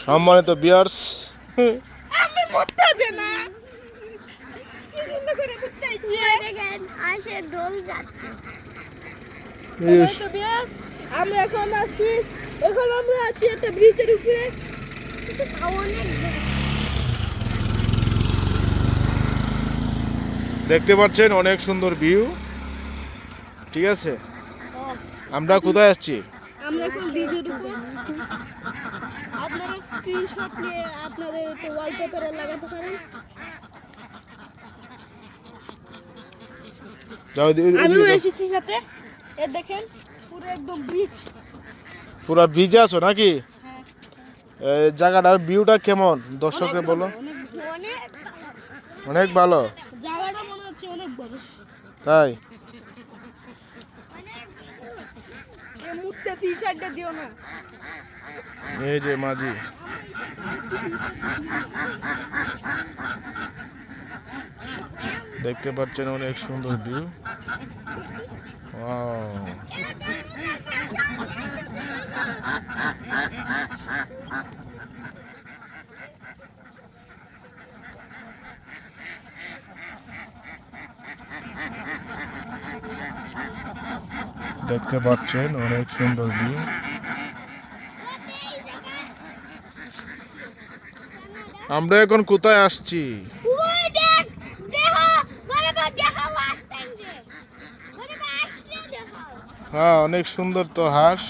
সম্মানিত ভিউয়ার্স, আমি করতে দে না কি সুন্দর করে করতে দিয়ে দেখেন আসে দোল যাচ্ছে। তো বিয়ার আমরা এখন আছি একটা ব্রিজের উপরে। অনেক দেখতে পাচ্ছেন অনেক সুন্দর ভিউ। ঠিক আছে, আমরা কোথায় আসছি? আমরা এখন ব্রিজের উপরে। আপনারা স্ক্রিনশট নিয়ে আপনাদের তো ওয়ালপেপারে লাগাতে পারেন। আমিও এসেছি সাথে। এ দেখেন পুরো একদম ব্রিজ। পুরা ভিজে আছো নাকি? এই জায়গাটার ভিউটা কেমন দর্শককে বলো। অনেক অনেক ভালো। জায়গাটা মনে হচ্ছে অনেক বড়। তাই এই মুহূর্তে তিন সাইডটা দিও না। এই যে মাঝি, দেখতে পাচ্ছেন অনেক সুন্দর ভিউ। দেখতে পাচ্ছেন অনেক সুন্দর ভিউ। আমরা এখন কোথায় আসছি? ওই দেখ দেখো বরাবর দেখো আসছে যে বরাবর আসছে দেখো। হ্যাঁ, অনেক সুন্দর তো হাঁস।